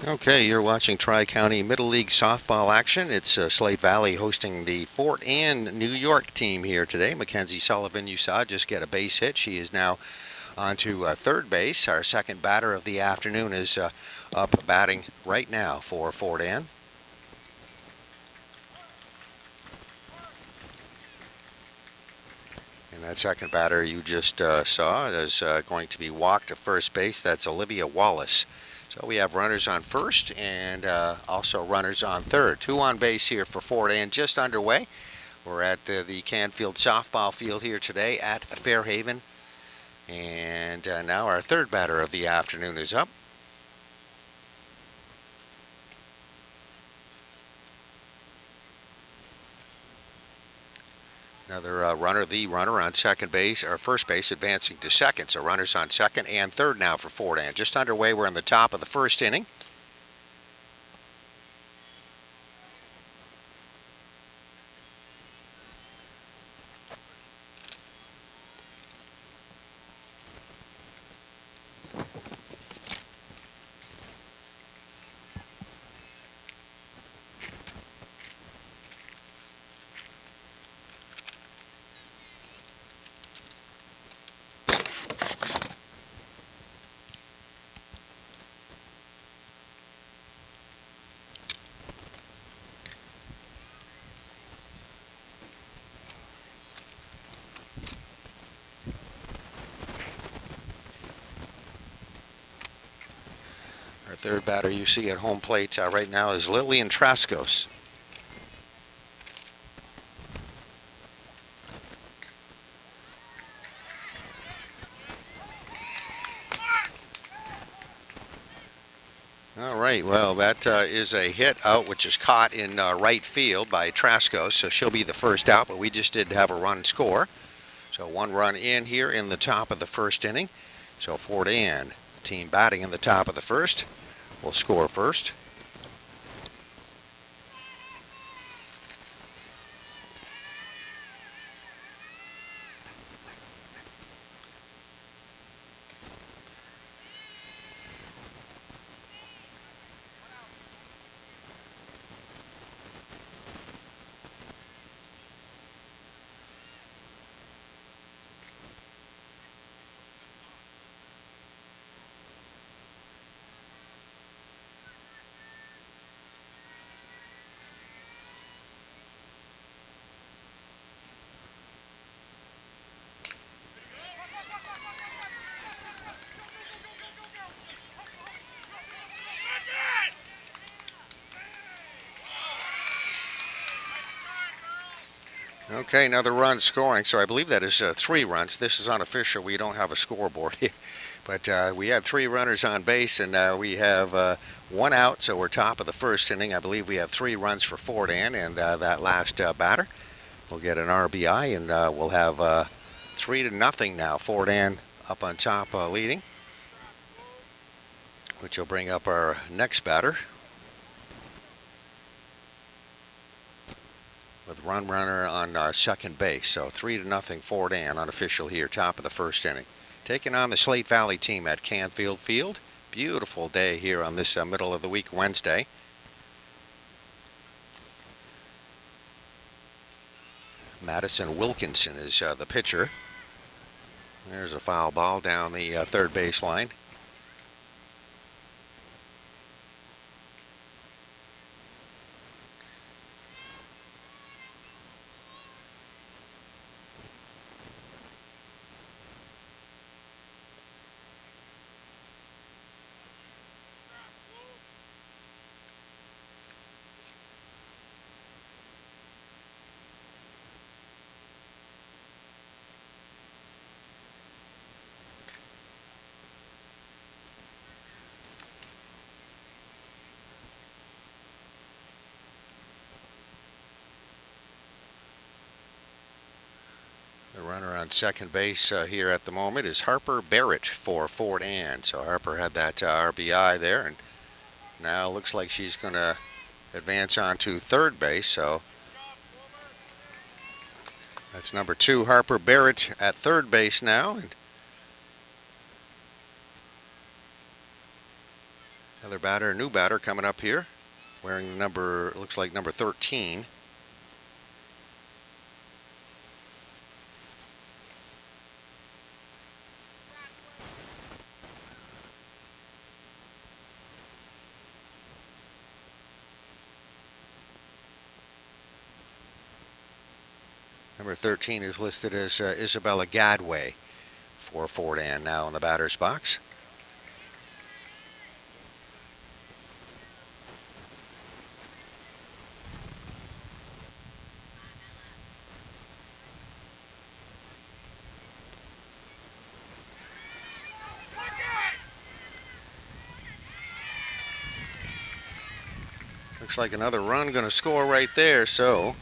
Okay, you're watching Tri-County Middle League softball action. It's Slate Valley hosting the Fort Ann, New York team here today. Mackenzie Sullivan, you saw, just get a base hit. She is now on to third base. Our second batter of the afternoon is up batting right now for Fort Ann. And that second batter you just saw is going to be walked to first base. That's Olivia Wallace. So we have runners on first and also runners on third. Two on base here for Fort Ann, just underway. We're at the Canfield softball field here today at Fairhaven. And now our third batter of the afternoon is up. Another runner on second base, or first base, advancing to second. So runners on second and third now for Fort Ann. Just underway, we're in the top of the first inning. Our third batter you see at home plate right now is Lillian Trascos. All right, well, that is a hit out, which is caught in right field by Trascos, so she'll be the first out, but we just did have a run score. So one run in here in the top of the first inning. So Fort Ann, team batting in the top of the first, will score first. Okay, another run scoring. So I believe that is 3 runs. This is unofficial. We don't have a scoreboard here. But we had 3 runners on base, and we have 1 out. So we're top of the first inning. I believe we have 3 runs for Fort Ann, and that last batter will get an RBI, and we'll have 3-0 now. Fort Ann up on top leading, which will bring up our next batter. With runner on second base. So 3-0 Fort Ann, unofficial here, top of the first inning. Taking on the Slate Valley team at Canfield Field. Beautiful day here on this middle of the week Wednesday. Madison Wilkinson is the pitcher. There's a foul ball down the third base line. The runner on second base here at the moment is Harper Barrett for Fort Ann. So Harper had that RBI there, and now looks like she's going to advance on to third base. So that's number 2, Harper Barrett at third base now. And Another batter, new batter coming up here, wearing the number, looks like number 13. Number 13 is listed as Isabella Gadway for Fort Ann now in the batter's box. Looks like another run going to score right there, so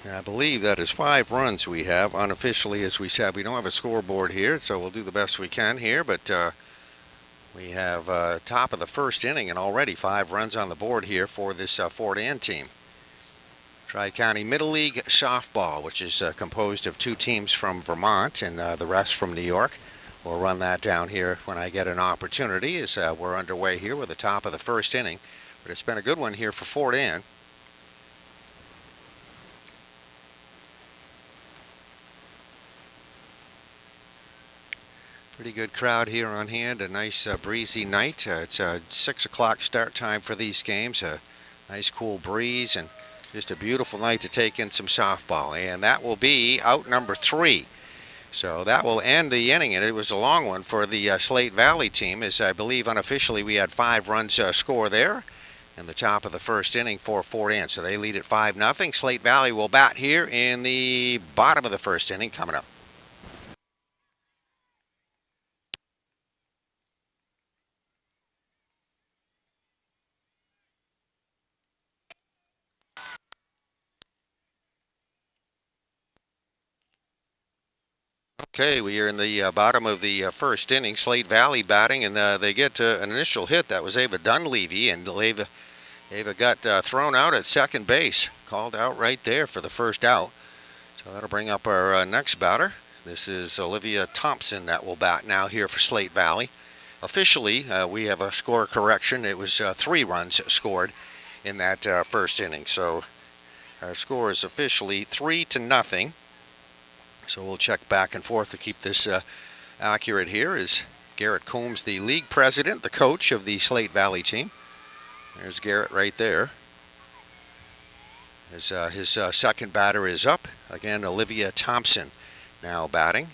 I believe that is 5 runs we have. Unofficially, as we said, we don't have a scoreboard here, so we'll do the best we can here, but we have top of the first inning and already 5 runs on the board here for this Fort Ann team. Tri-County Middle League Softball, which is composed of 2 teams from Vermont and the rest from New York. We'll run that down here when I get an opportunity as we're underway here with the top of the first inning. But it's been a good one here for Fort Ann. Pretty good crowd here on hand. A nice breezy night. It's a 6 o'clock start time for these games. A nice cool breeze and just a beautiful night to take in some softball. And that will be out number 3. So that will end the inning, and it was a long one for the Slate Valley team, as I believe unofficially we had 5 runs score there in the top of the first inning for Fort Ann. So they lead at 5-0. Slate Valley will bat here in the bottom of the first inning coming up. Okay, we are in the bottom of the first inning. Slate Valley batting, and they get an initial hit. That was Ava Dunleavy, and Ava got thrown out at second base. Called out right there for the first out. So that'll bring up our next batter. This is Olivia Thompson that will bat now here for Slate Valley. Officially, we have a score correction. It was 3 runs scored in that first inning. So our score is officially 3-0. So we'll check back and forth to keep this accurate here. Is Garrett Coombs, the league president, the coach of the Slate Valley team. There's Garrett right there. As his second batter is up. Again, Olivia Thompson now batting.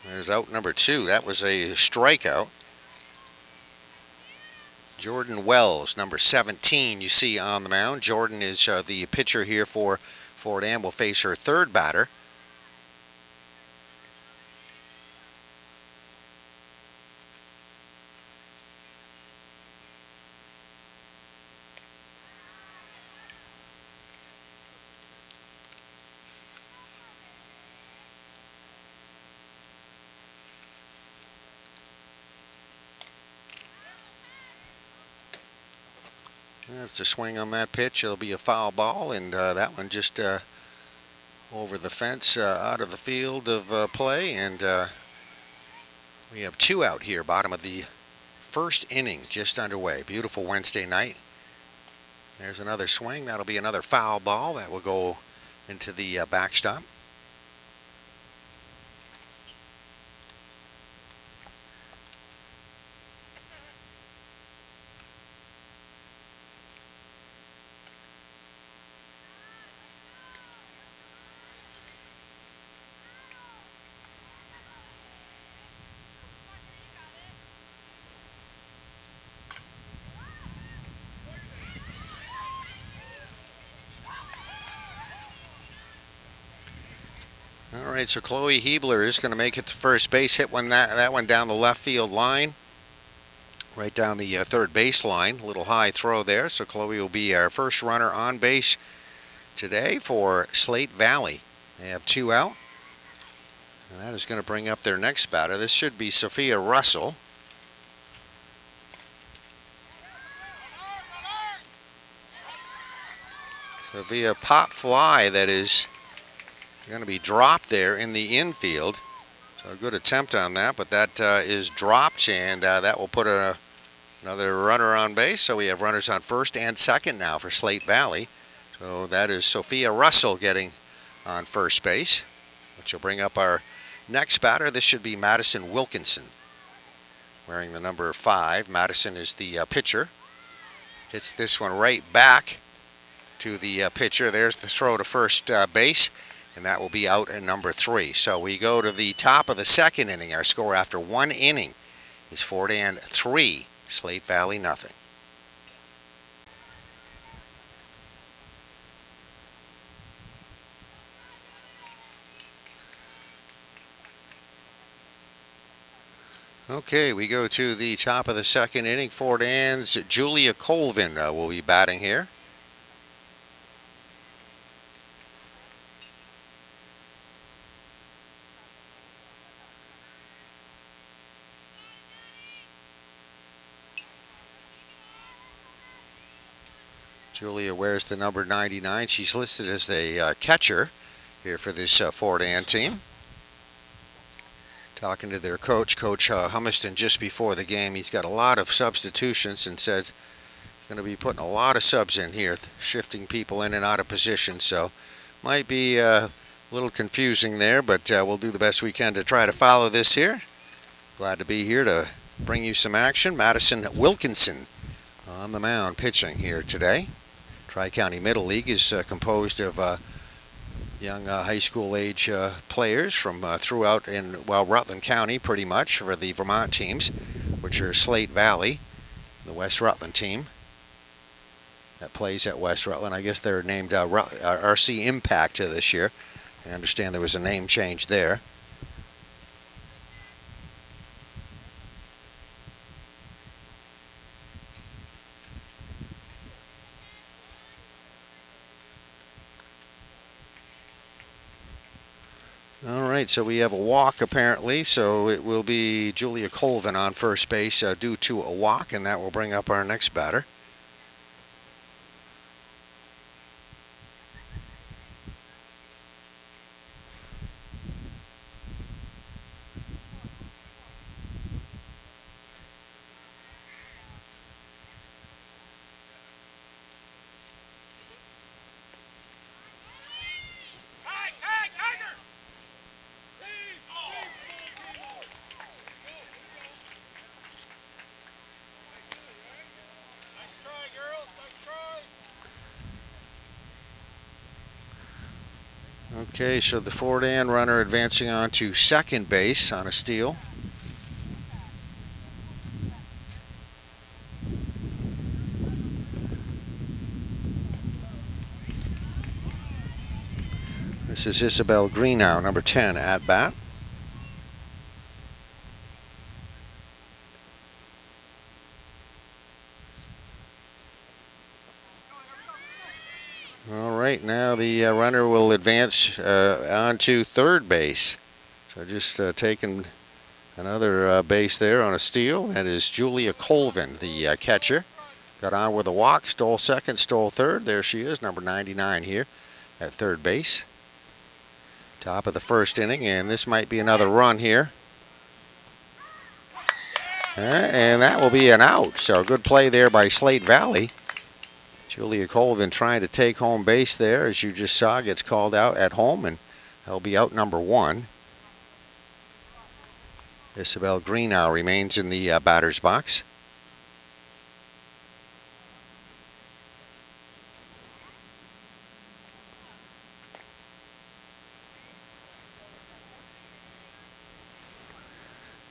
There's out number 2. That was a strikeout. Jordan Wells, number 17, you see on the mound. Jordan is the pitcher here for Fort Ann. Will face her third batter. That's a swing on that pitch. It'll be a foul ball, and that one just over the fence, out of the field of play, and we have 2 out here, bottom of the first inning, just underway. Beautiful Wednesday night. There's another swing. That'll be another foul ball. That will go into the backstop. All right, so Chloe Hebler is going to make it to first base. Hit that one down the left field line, right down the third base line. A little high throw there. So Chloe will be our first runner on base today for Slate Valley. They have 2 out, and that is going to bring up their next batter. This should be Sophia Russell. So via pop fly that is going to be dropped there in the infield. So a good attempt on that, but that is dropped, and that will put another runner on base. So we have runners on first and second now for Slate Valley. So that is Sophia Russell getting on first base, which will bring up our next batter. This should be Madison Wilkinson, wearing the number 5. Madison is the pitcher. Hits this one right back to the pitcher. There's the throw to first base, and that will be out at number 3. So we go to the top of the second inning. Our score after 1 inning is Fort Ann 3, Slate Valley nothing. Okay, we go to the top of the second inning. Fort Ann's Julia Colvin will be batting here. Julia wears the number 99. She's listed as a catcher here for this Fort Ann team. Talking to their coach, Coach Humiston, just before the game. He's got a lot of substitutions and says he's going to be putting a lot of subs in here, shifting people in and out of position. So might be a little confusing there, but we'll do the best we can to try to follow this here. Glad to be here to bring you some action. Madison Wilkinson on the mound pitching here today. Tri-County Middle League is composed of young high school age players from throughout Rutland County, pretty much, for the Vermont teams, which are Slate Valley, the West Rutland team that plays at West Rutland. I guess they're named RC Impact this year. I understand there was a name change there. All right, so we have a walk apparently, so it will be Julia Colvin on first base due to a walk, and that will bring up our next batter. Okay, so the Fort Ann runner advancing on to second base on a steal. This is Isabel Greenow, number 10, at bat. All right, now the runner will advance on to third base. So just taking another base there on a steal. That is Julia Colvin, the catcher. Got on with a walk, stole second, stole third. There she is, number 99 here at third base. Top of the first inning, and this might be another run here. And that will be an out. So good play there by Slate Valley. Julia Colvin trying to take home base there, as you just saw, gets called out at home, and that'll be out number 1. Isabel Greenow remains in the batter's box.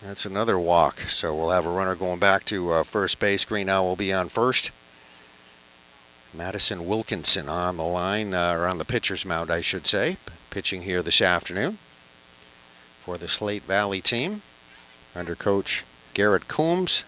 That's another walk, so we'll have a runner going back to first base. Greenow will be on first. Madison Wilkinson on the line, or on the pitcher's mound, I should say, pitching here this afternoon for the Slate Valley team under Coach Garrett Coombs.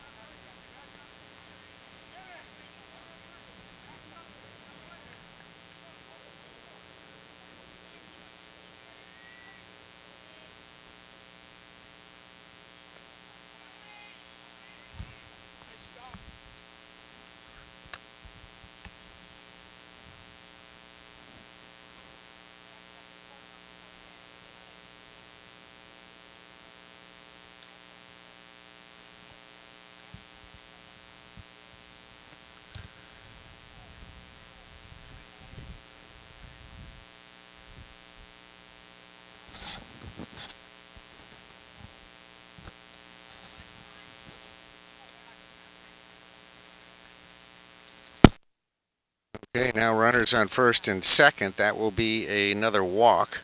Okay, now runners on first and second. That will be another walk.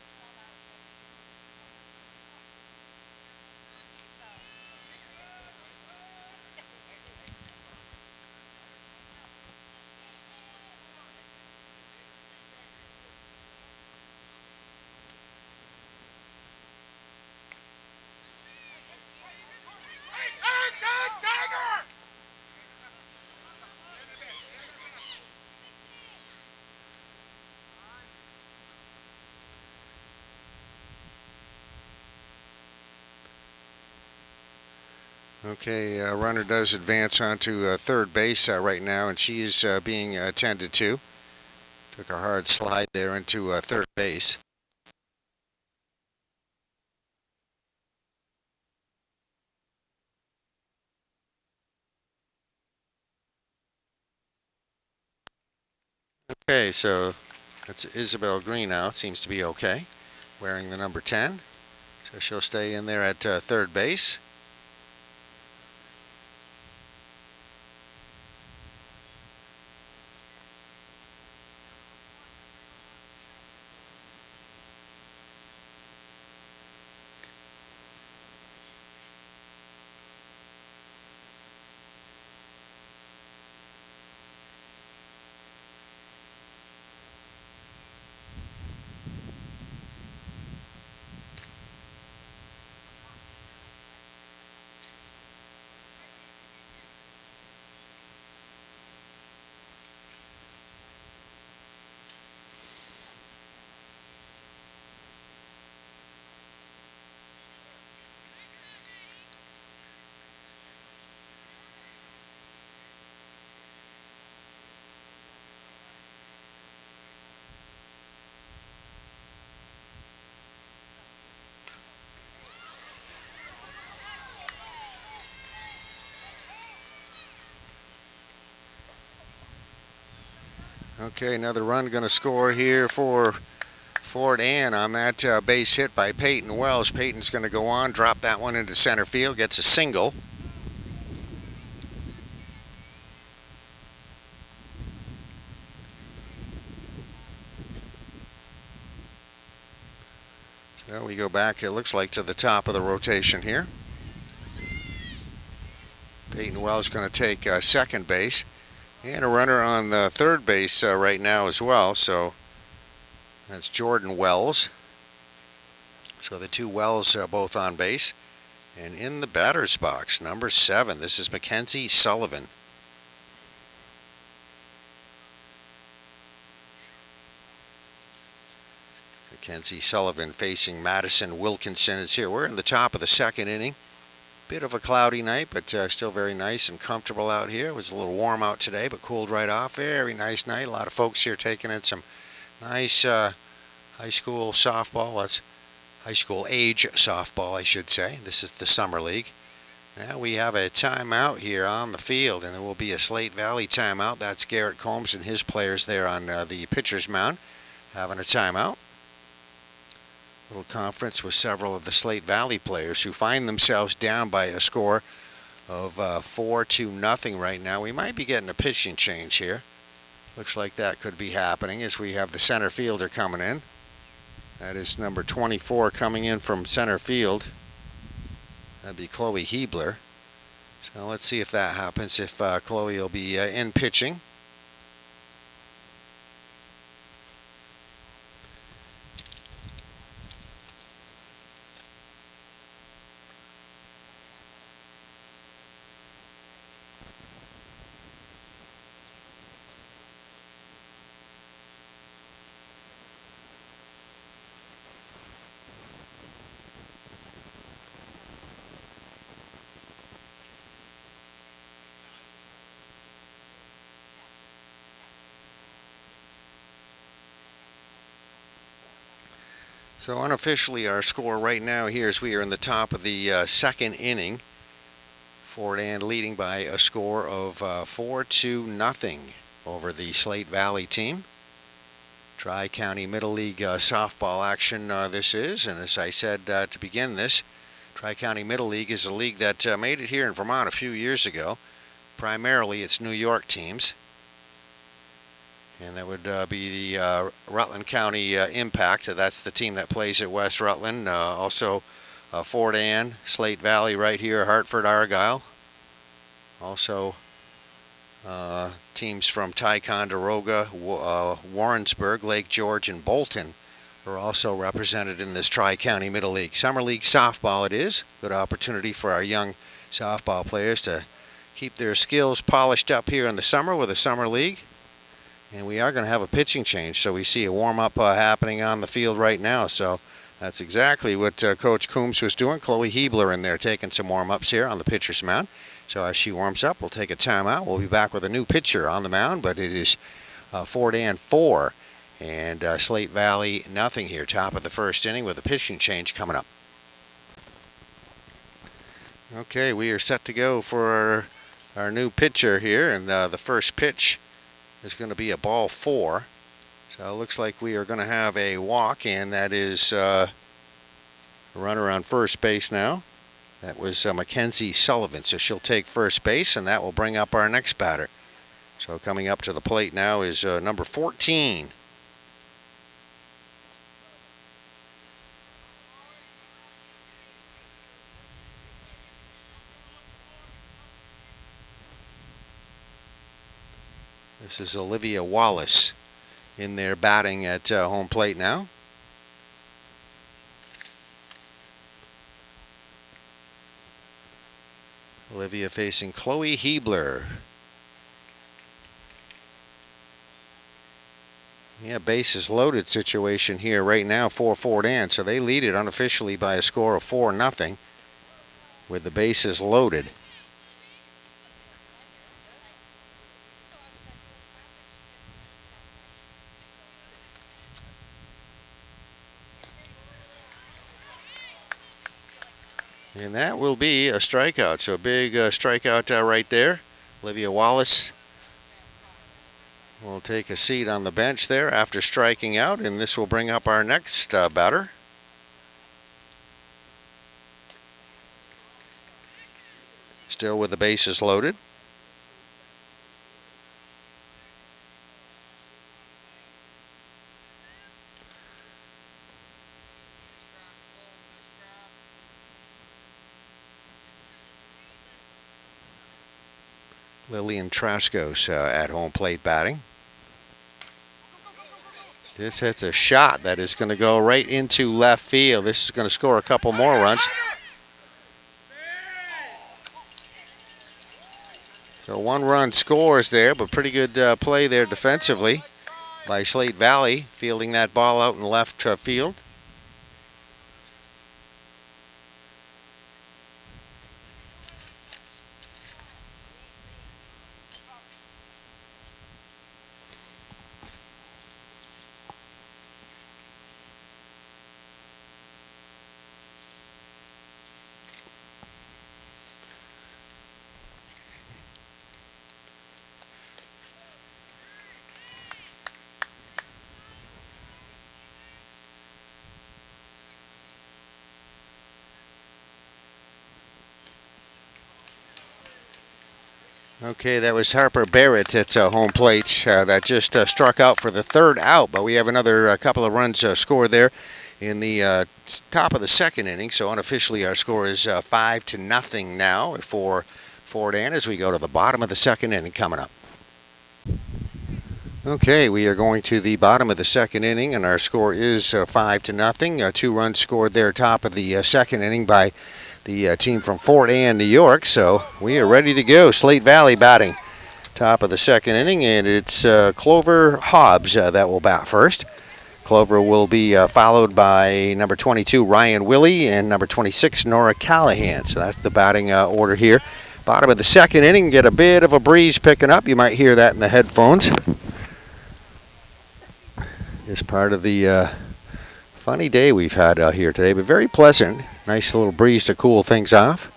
Okay, runner does advance onto third base right now, and she is being attended to. Took a hard slide there into third base. Okay, so that's Isabel Green now. Seems to be okay, wearing the number 10. So she'll stay in there at third base. Okay, another run going to score here for Fort Ann on that base hit by Peyton Wells. Peyton's going to go on, drop that one into center field, gets a single. So we go back, it looks like, to the top of the rotation here. Peyton Wells going to take second base. And a runner on the third base right now as well. So that's Jordan Wells. So the two Wells are both on base. And in the batter's box, number 7, this is Mackenzie Sullivan. Mackenzie Sullivan facing Madison Wilkinson. It's here. We're in the top of the second inning. Bit of a cloudy night, but still very nice and comfortable out here. It was a little warm out today, but cooled right off. Very nice night. A lot of folks here taking in some nice high school softball. Well, that's high school age softball, I should say. This is the summer league. Now we have a timeout here on the field, and there will be a Slate Valley timeout. That's Garrett Combs and his players there on the pitcher's mound having a timeout. Little conference with several of the Slate Valley players who find themselves down by a score of 4-0 right now. We might be getting a pitching change here. Looks like that could be happening as we have the center fielder coming in. That is number 24 coming in from center field. That'd be Chloe Hebler. So let's see if that happens, if Chloe will be in pitching. So unofficially, our score right now here is we are in the top of the second inning. Fort Ann leading by a score of 4-0 over the Slate Valley team. Tri-County Middle League softball action this is, and as I said to begin this, Tri-County Middle League is a league that made it here in Vermont a few years ago. Primarily it's New York teams. And that would be the Rutland County Impact. That's the team that plays at West Rutland. Also Fort Ann, Slate Valley right here, Hartford, Argyle. Also teams from Ticonderoga, Warrensburg, Lake George, and Bolton are also represented in this Tri-County Middle League. Summer League softball it is. Good opportunity for our young softball players to keep their skills polished up here in the summer with a Summer League. And we are going to have a pitching change, so we see a warm-up happening on the field right now. So that's exactly what Coach Coombs was doing. Chloe Hebler in there taking some warm-ups here on the pitcher's mound. So as she warms up, we'll take a timeout. We'll be back with a new pitcher on the mound, but it is Fort Ann 4 and Slate Valley nothing here. Top of the first inning with a pitching change coming up. Okay, we are set to go for our new pitcher here, and the first pitch is going to be a ball 4. So it looks like we are going to have a walk, and that is a runner on first base now. That was Mackenzie Sullivan, so she'll take first base, and that will bring up our next batter. So coming up to the plate now is number 14. This is Olivia Wallace in there batting at home plate now. Olivia facing Chloe Hebler. Yeah, bases loaded situation here right now for Fort Ann, so they lead it unofficially by a score of 4-0 with the bases loaded. And that will be a strikeout, so a big strikeout right there. Olivia Wallace will take a seat on the bench there after striking out, and this will bring up our next batter. Still with the bases loaded. Lillian Traskos at home plate batting. This hits a shot that is going to go right into left field. This is going to score a couple more runs. So 1 run scores there, but pretty good play there defensively by Slate Valley, fielding that ball out in left field. Okay, that was Harper Barrett at home plate that just struck out for the 3rd out, but we have another couple of runs scored there in the top of the 2nd inning, so unofficially our score is 5-0 now for Fort Ann as we go to the bottom of the 2nd inning coming up. Okay, we are going to the bottom of the 2nd inning, and our score is 5-0. 2 runs scored there top of the 2nd inning by the team from Fort Ann, New York. So we are ready to go. Slate Valley batting top of the 2nd inning, and it's Clover Hobbs that will bat first. Clover will be followed by number 22, Ryan Willie, and number 26, Nora Callahan. So that's the batting order here. Bottom of the 2nd inning, get a bit of a breeze picking up. You might hear that in the headphones. It's part of the funny day we've had out here today, but very pleasant. Nice little breeze to cool things off.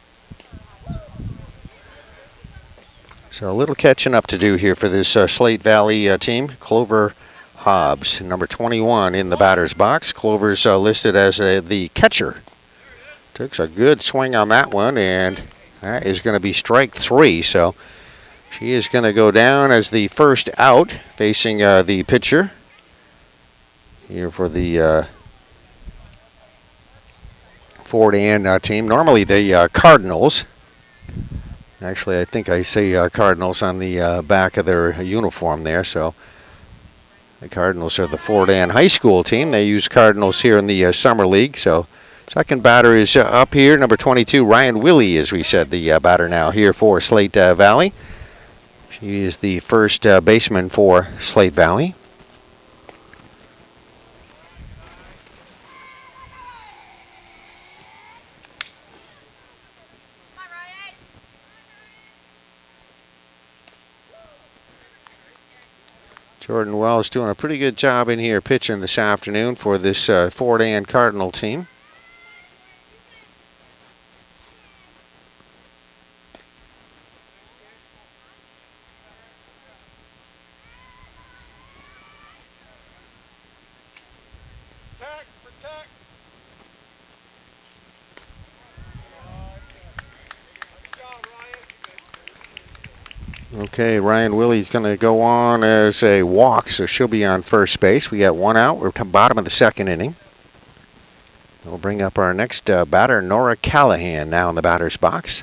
So a little catching up to do here for this Slate Valley team. Clover Hobbs, number 21 in the batter's box. Clover's listed as the catcher. Took a good swing on that one, and that is going to be strike 3. So She is going to go down as the first out, facing the pitcher here for the Fort Ann team. Normally the Cardinals. Actually, I think I say Cardinals on the back of their uniform there. So the Cardinals are the Fort Ann High School team. They use Cardinals here in the Summer League. So second batter is up here, number 22, Ryan Willie, as we said, the batter now here for Slate Valley. She is the first baseman for Slate Valley. Jordan Wells doing a pretty good job in here pitching this afternoon for this Fort Ann Cardinal team. Okay, Ryan Willie's going to go on as a walk, so she'll be on first base. We got one out. We're at the bottom of the second inning. We'll bring up our next batter, Nora Callahan, now in the batter's box.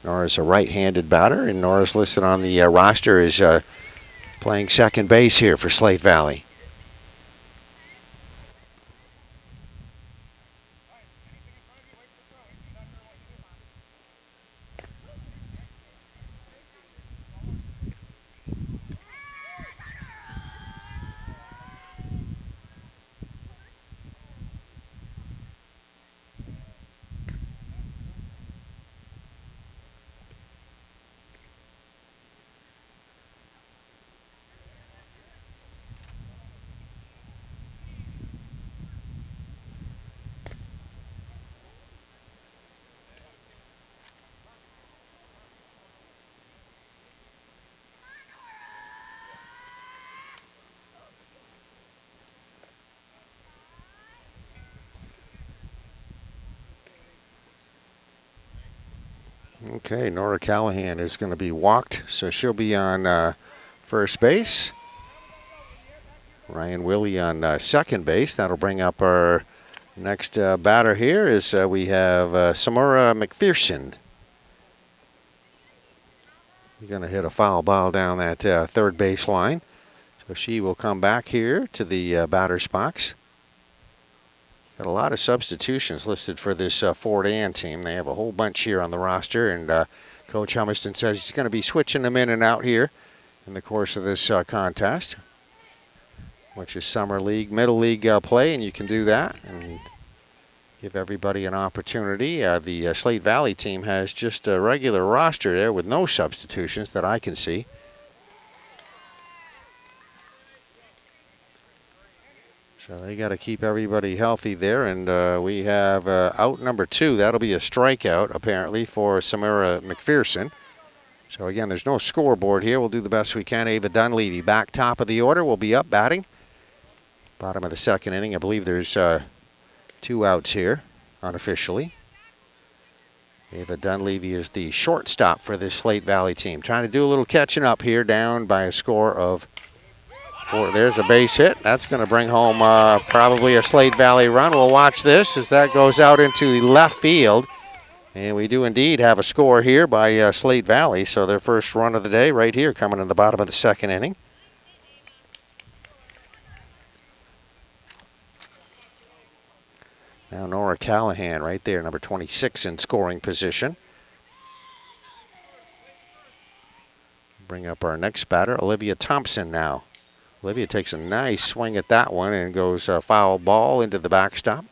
Nora's a right-handed batter, and Nora's listed on the roster as playing second base here for Slate Valley. Okay, Nora Callahan is going to be walked, so she'll be on first base. Ryan Willie on second base. That'll bring up our next batter here is we have Samara McPherson. You're going to hit a foul ball down that third base line. So she will come back here to the batter's box. Got a lot of substitutions listed for this Fort Ann team. They have a whole bunch here on the roster, and Coach Humiston says he's going to be switching them in and out here in the course of this contest, which is Summer League, Middle League play, and you can do that and give everybody an opportunity. The Slate Valley team has just a regular roster there with no substitutions that I can see. So they got to keep everybody healthy there, and we have out number 2. That'll be a strikeout, apparently, for Samara McPherson. So, again, there's no scoreboard here. We'll do the best we can. Ava Dunleavy back top of the order will be up batting. Bottom of the second inning. I believe there's 2 outs here, unofficially. Ava Dunleavy is the shortstop for this Slate Valley team. Trying to do a little catching up here, down by a score of 4. There's a base hit. That's going to bring home probably a Slate Valley run. We'll watch this as that goes out into the left field. And we do indeed have a score here by Slate Valley. So their first run of the day right here coming in the bottom of the second inning. Now Nora Callahan right there, number 26 in scoring position. Bring up our next batter, Olivia Thompson now. Olivia takes a nice swing at that one and goes a foul ball into the backstop.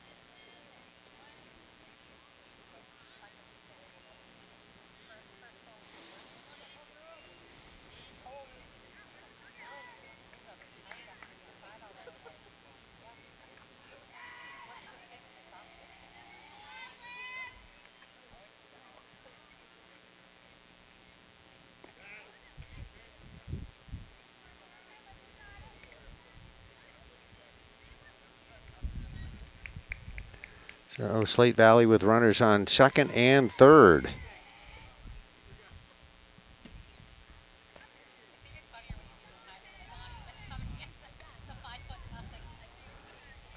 So Slate Valley with runners on second and third.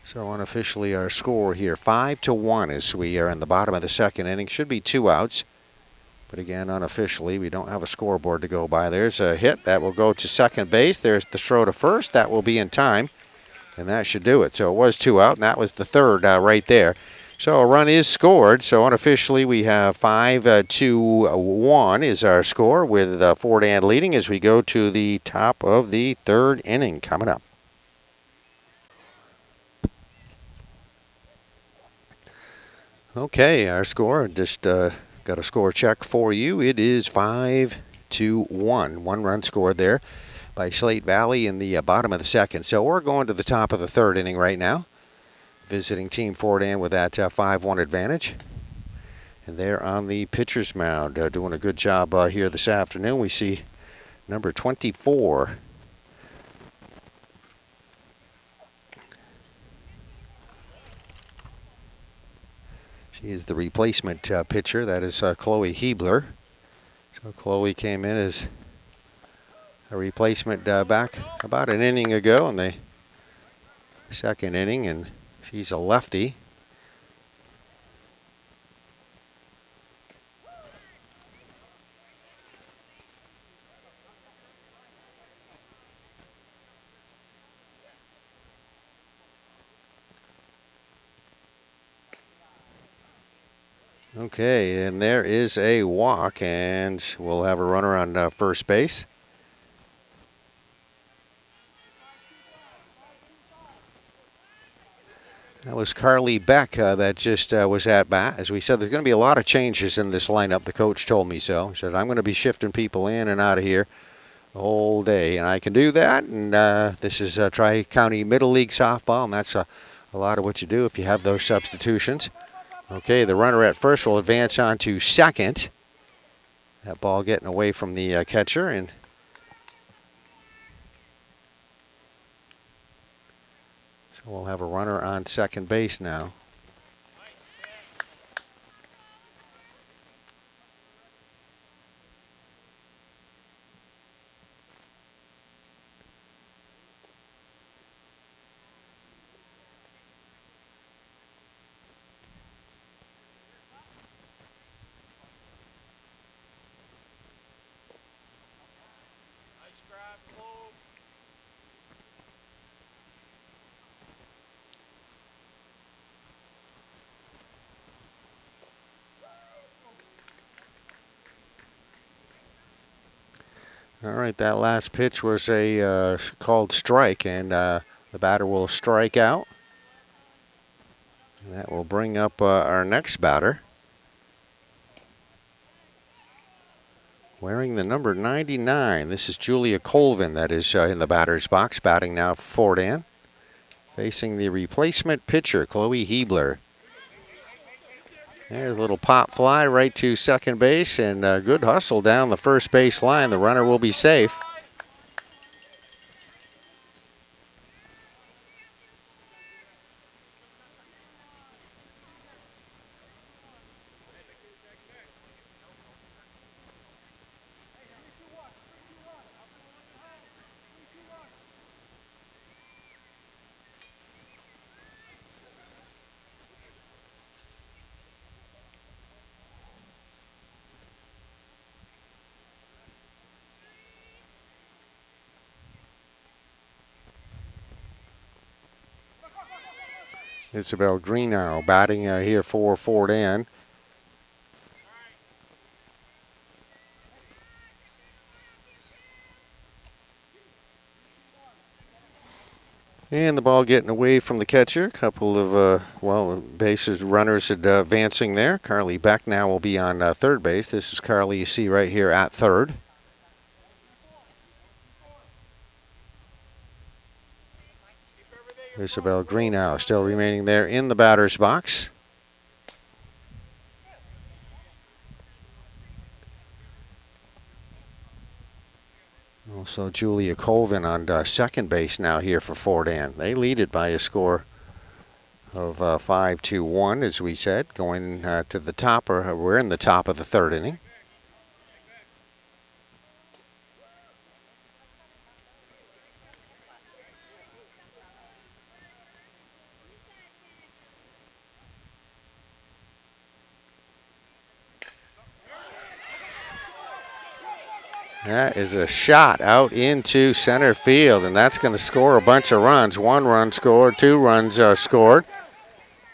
So unofficially our score here 5-1 as we are in the bottom of the second inning. Should be 2 outs. But again, unofficially, we don't have a scoreboard to go by. There's a hit. That will go to second base. There's the throw to first. That will be in time. And that should do it. So it was 2 out, and that was the third right there. So a run is scored. So unofficially, we have 5-1 is our score with Fort Ann leading as we go to the top of the third inning coming up. Okay, our score, just got a score check for you. It is 5-1. 1 run scored there by Slate Valley in the bottom of the second. So we're going to the top of the third inning right now. Visiting Team Fort Ann with that 5-1 advantage. And they're on the pitcher's mound, doing a good job here this afternoon. We see number 24. She is the replacement pitcher. That is Chloe Hebler. So Chloe came in as a replacement back about an inning ago in the second inning, and she's a lefty. Okay, and there is a walk, and we'll have a runner on first base. That was Carly Beck that just was at bat. As we said, there's going to be a lot of changes in this lineup. The coach told me so. He said, I'm going to be shifting people in and out of here the whole day, and I can do that. And this is Tri-County Middle League Softball, and that's a lot of what you do if you have those substitutions. Okay, the runner at first will advance on to second. That ball getting away from the catcher, and so we'll have a runner on second base now. All right, that last pitch was a called strike, and the batter will strike out. And that will bring up our next batter. Wearing the number 99, this is Julia Colvin that is in the batter's box, batting now for Fort Ann. Facing the replacement pitcher, Chloe Hebler. There's a little pop fly right to second base, and a good hustle down the first base line. The runner will be safe. Isabel Greenow batting here for Fort Ann. And the ball getting away from the catcher. A couple of, bases runners advancing there. Carly Beck now will be on third base. This is Carly you see right here at third. Isabel Greenow still remaining there in the batter's box. Also Julia Colvin on second base now here for Fort Ann. They lead it by a score of 5-1, as we said, going to the top, or we're in the top of the third inning. That is a shot out into center field, and that's going to score a bunch of runs. 1 run scored, 2 runs scored,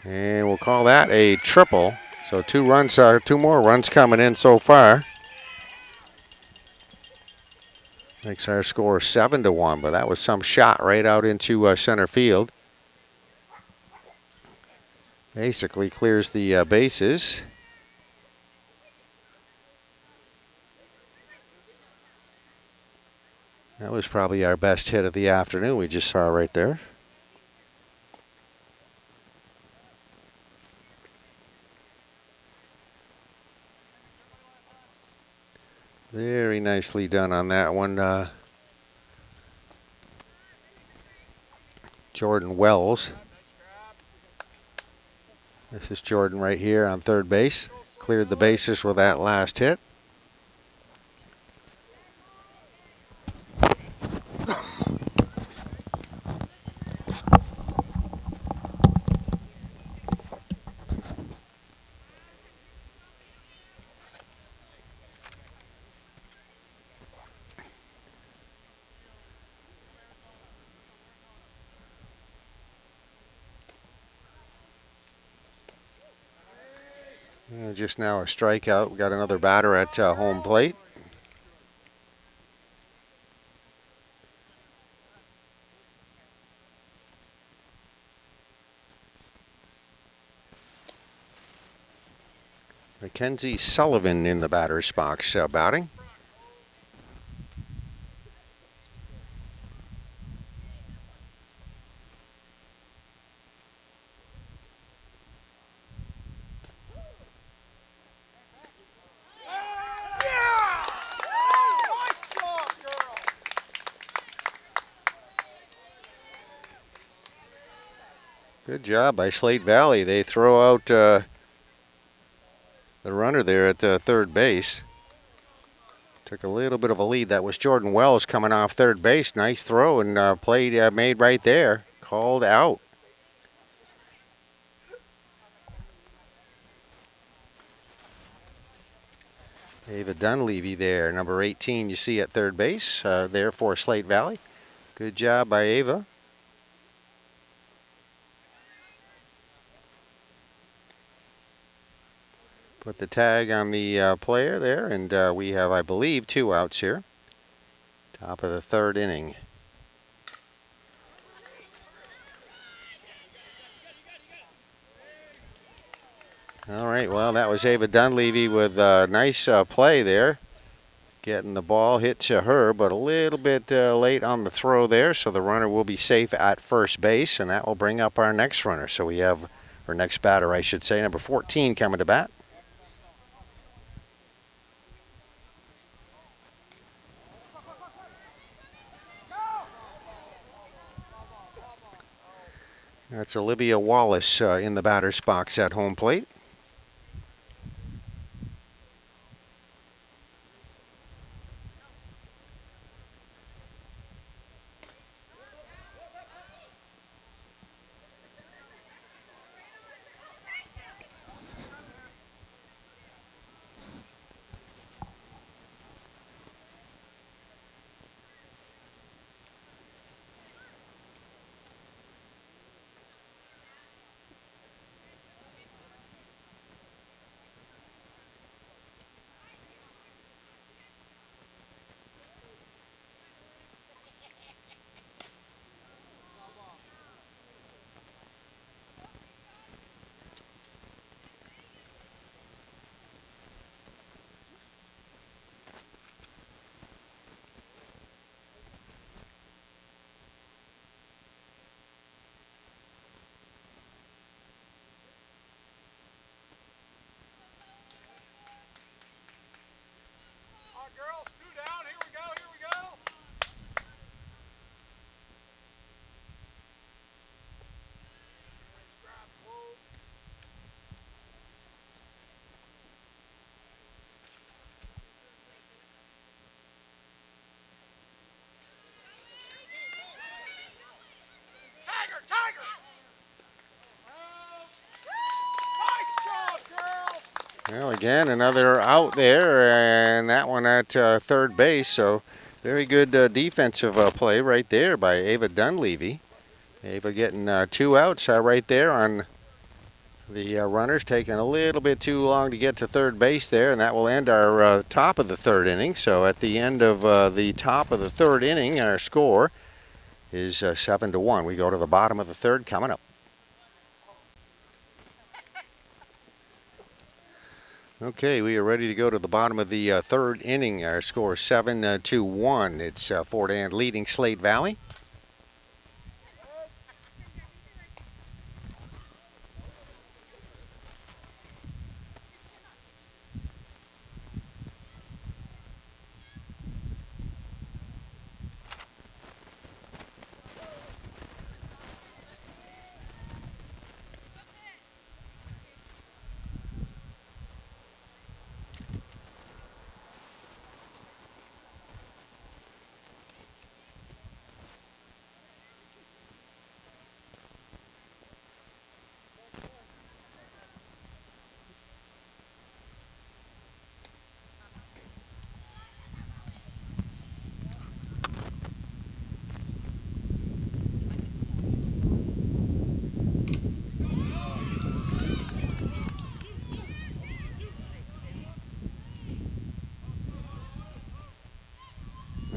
and we'll call that a triple. So 2 runs, 2 more runs coming in so far. Makes our score 7-1, but that was some shot right out into center field. Basically clears the bases. That was probably our best hit of the afternoon we just saw right there. Very nicely done on that one. Jordan Wells. This is Jordan right here on third base. Cleared the bases with that last hit. Just now a strikeout. We got another batter at home plate. Mackenzie Sullivan in the batter's box batting. Good job by Slate Valley. They throw out the runner there at third base. Took a little bit of a lead. That was Jordan Wells coming off third base. Nice throw and play made right there. Called out. Ava Dunleavy there, number 18 you see at third base there for Slate Valley. Good job by Ava. Put the tag on the player there, and we have, I believe, 2 outs here. Top of the third inning. All right, well, that was Ava Dunleavy with a nice play there. Getting the ball hit to her, but a little bit late on the throw there, so the runner will be safe at first base, and that will bring up our next runner. So we have, our next batter, I should say, number 14 coming to bat. That's Olivia Wallace in the batter's box at home plate. Well, again, another out there, and that one at third base. So very good defensive play right there by Ava Dunleavy. Ava getting 2 outs right there on the runners, taking a little bit too long to get to third base there, and that will end our top of the third inning. So at the end of the top of the third inning, our score is 7-1. We go to the bottom of the third coming up. Okay, we are ready to go to the bottom of the third inning. Our score is 7-1. It's Fort Ann leading Slate Valley.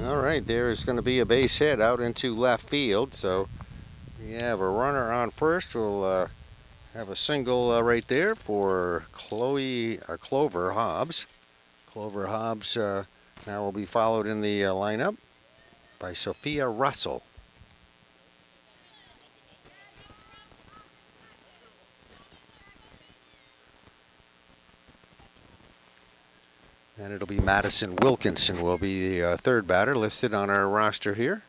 All right, there is going to be a base hit out into left field. So we have a runner on first. We'll have a single right there for Clover Hobbs. Clover Hobbs now will be followed in the lineup by Sophia Russell. And it'll be Madison Wilkinson will be the third batter listed on our roster here.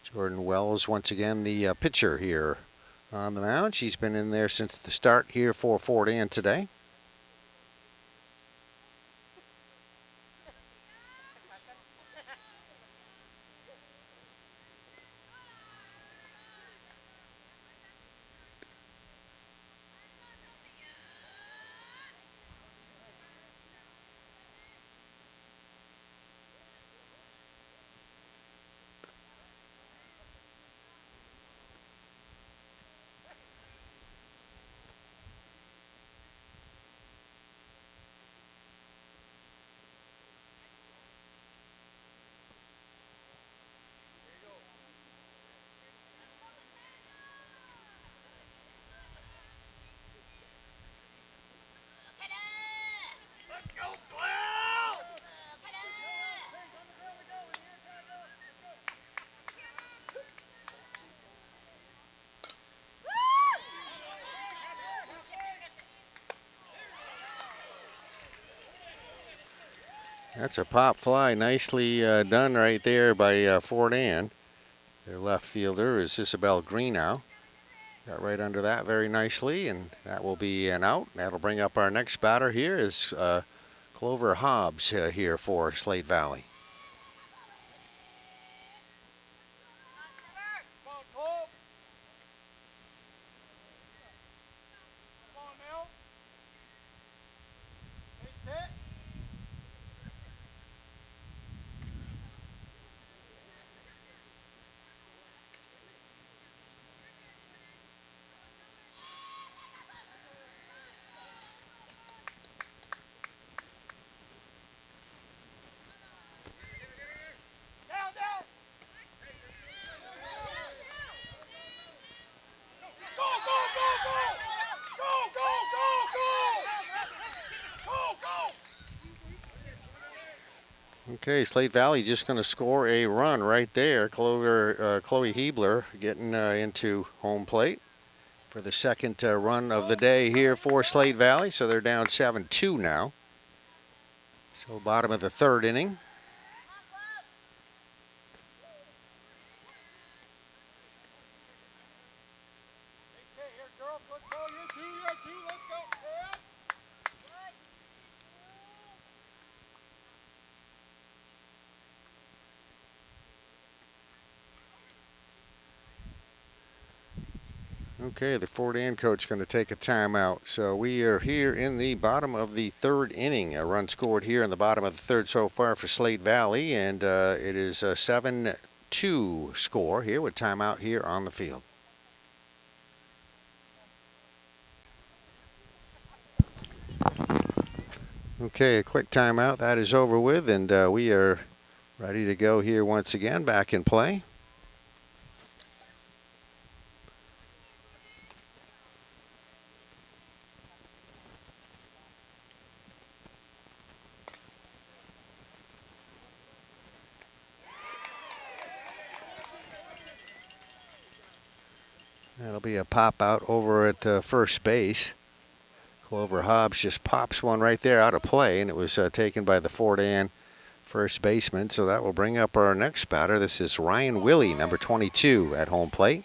Jordan Wells once again the pitcher here on the mound. She's been in there since the start here for Fort Ann today. That's a pop fly, nicely done right there by Fort Ann. Their left fielder is Isabel Greenow. Got right under that very nicely, and that will be an out. That'll bring up our next batter here is Clover Hobbs here for Slate Valley. Okay, Slate Valley just going to score a run right there. Chloe Hebler getting into home plate for the second run of the day here for Slate Valley. So they're down 7-2 now. So bottom of the third inning. Okay, the Fort Ann coach going to take a timeout. So we are here in the bottom of the third inning. A run scored here in the bottom of the third so far for Slate Valley, and it is a 7-2 score here with timeout here on the field. Okay, a quick timeout. That is over with, and we are ready to go here once again, back in play. That'll be a pop out over at first base. Clover Hobbs just pops one right there out of play, and it was taken by the Fort Ann first baseman. So that will bring up our next batter. This is Ryan Willie, number 22, at home plate.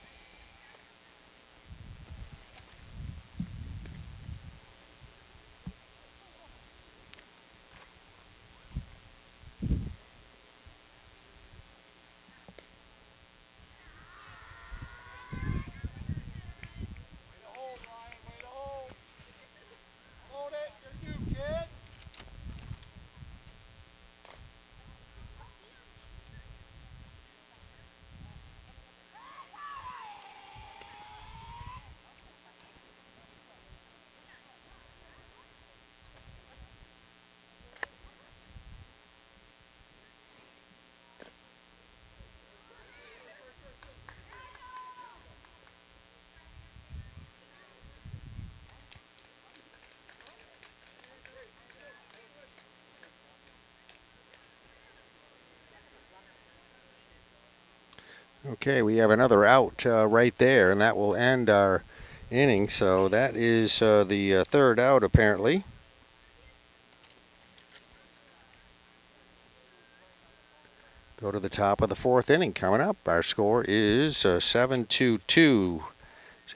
Okay, we have another out right there, and that will end our inning. So that is the third out, apparently. Go to the top of the fourth inning coming up. Our score is 7-2. So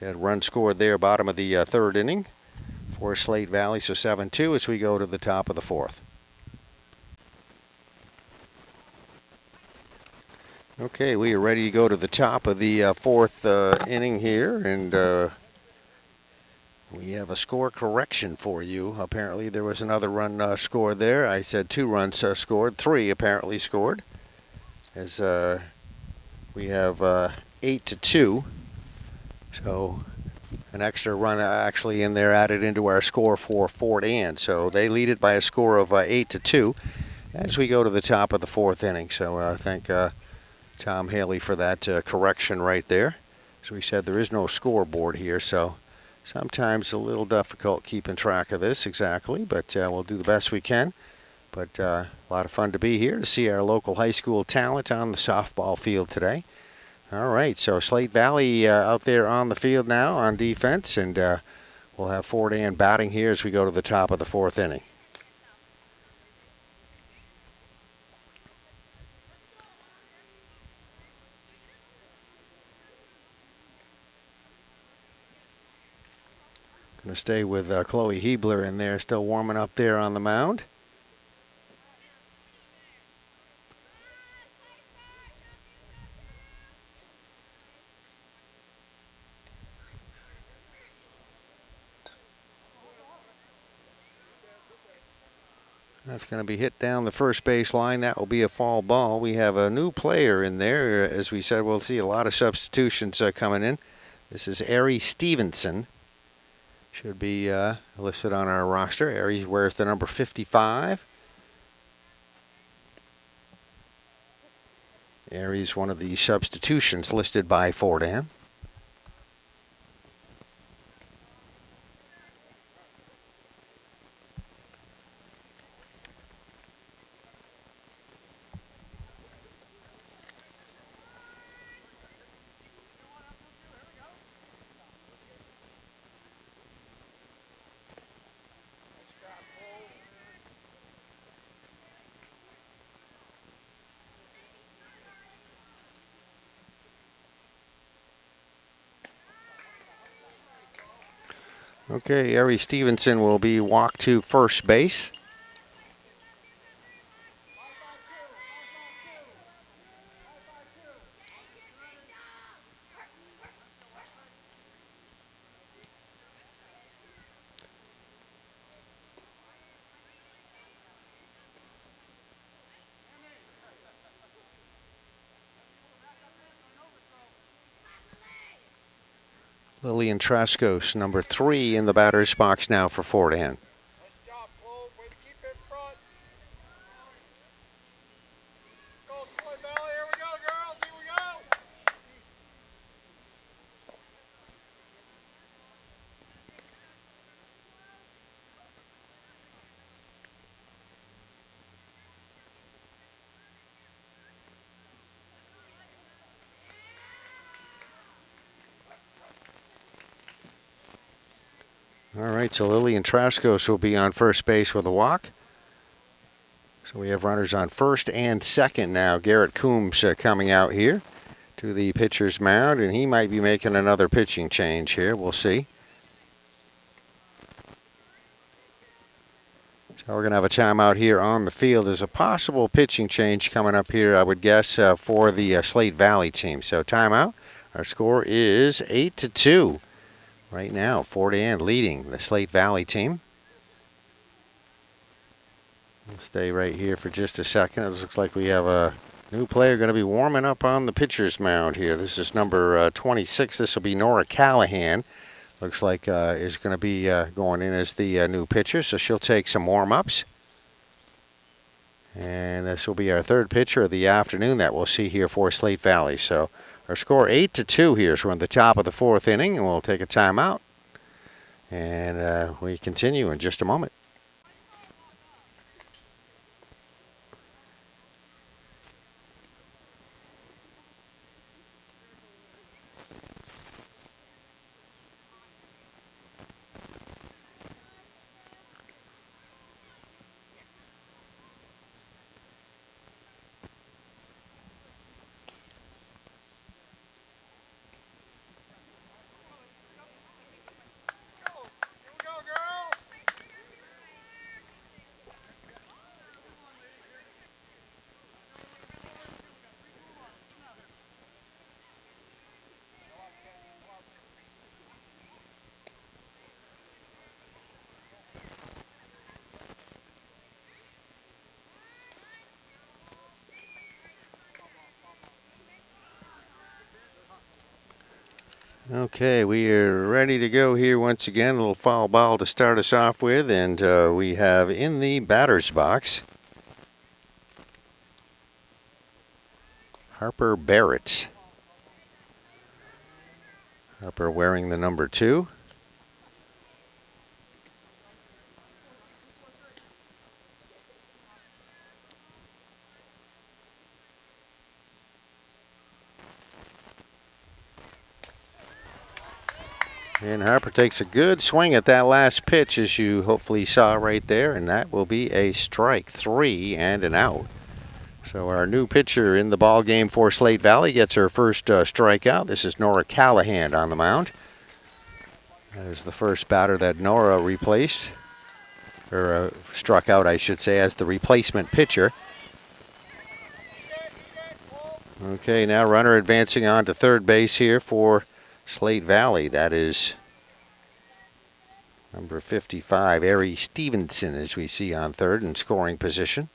we had a run scored there, bottom of the third inning for Slate Valley. So 7-2 as we go to the top of the fourth. Okay, we are ready to go to the top of the fourth inning here, and we have a score correction for you. Apparently, there was another run scored there. I said 2 runs scored, 3 apparently scored, as we have 8-2. So an extra run actually in there added into our score for Fort Ann. So they lead it by a score of 8-2 as we go to the top of the fourth inning. So thank Tom Haley for that correction right there. As we said, there is no scoreboard here, so sometimes a little difficult keeping track of this exactly, but we'll do the best we can. But a lot of fun to be here to see our local high school talent on the softball field today. All right, so Slate Valley out there on the field now on defense, and we'll have Fort Ann batting here as we go to the top of the fourth inning. Going to stay with Chloe Hebler in there, still warming up there on the mound. That's going to be hit down the first base line. That will be a foul ball. We have a new player in there. As we said, we'll see a lot of substitutions coming in. This is Ari Stevenson. Should be listed on our roster. Ari wears the number 55. Ari's one of the substitutions listed by Fort Ann. Okay, Ari Stevenson will be walked to first base. Lillian Traskos, number 3 in the batter's box now for Fort Ann. All right, so Lillian Traskos will be on first base with a walk. So we have runners on first and second now. Garrett Coombs coming out here to the pitcher's mound, and he might be making another pitching change here. We'll see. So we're going to have a timeout here on the field. There's a possible pitching change coming up here, I would guess, for the Slate Valley team. So timeout. Our score is 8-2. Right now, Fort Ann leading the Slate Valley team. We'll stay right here for just a second. It looks like we have a new player going to be warming up on the pitcher's mound here. This is number 26. This will be Nora Callahan. Looks like is going to be going in as the new pitcher, so she'll take some warm-ups. And this will be our third pitcher of the afternoon that we'll see here for Slate Valley. So our score 8-2 here. So we're in the top of the fourth inning, and we'll take a timeout. And we continue in just a moment. Okay, we are ready to go here once again. A little foul ball to start us off with, and we have in the batter's box Harper Barrett. Harper wearing the number 2. And Harper takes a good swing at that last pitch, as you hopefully saw right there, and that will be a strike 3 and an out. So our new pitcher in the ball game for Slate Valley gets her first strikeout. This is Nora Callahan on the mound. That is the first batter that Nora replaced, or struck out, I should say, as the replacement pitcher. Okay, now runner advancing on to third base here for Slate Valley. That is number 55, Ari Stevenson, as we see on third in scoring position.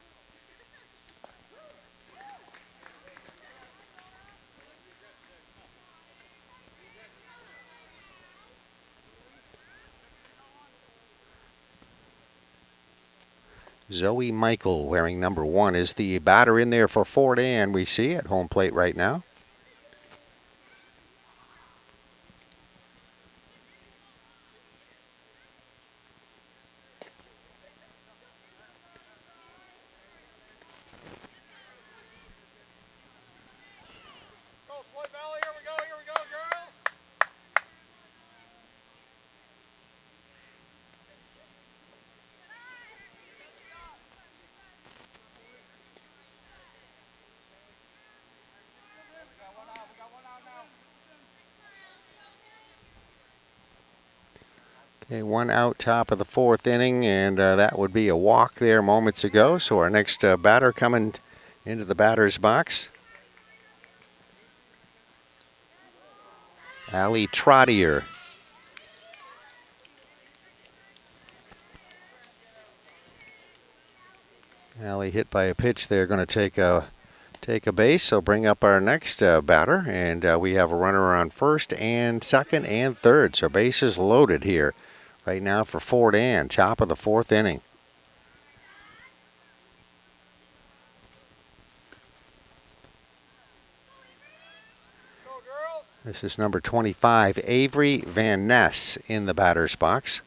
Zoe Michael, wearing number 1, is the batter in there for Fort Ann. We see at home plate right now. Okay, 1 out, top of the fourth inning, and that would be a walk there moments ago. So our next batter coming into the batter's box, Allie Trottier. Allie hit by a pitch there, going to take take a base. So bring up our next batter, and we have a runner on first and second and third. So bases loaded here right now for Fort Ann, top of the fourth inning. This is number 25, Avery Van Ness, in the batter's box.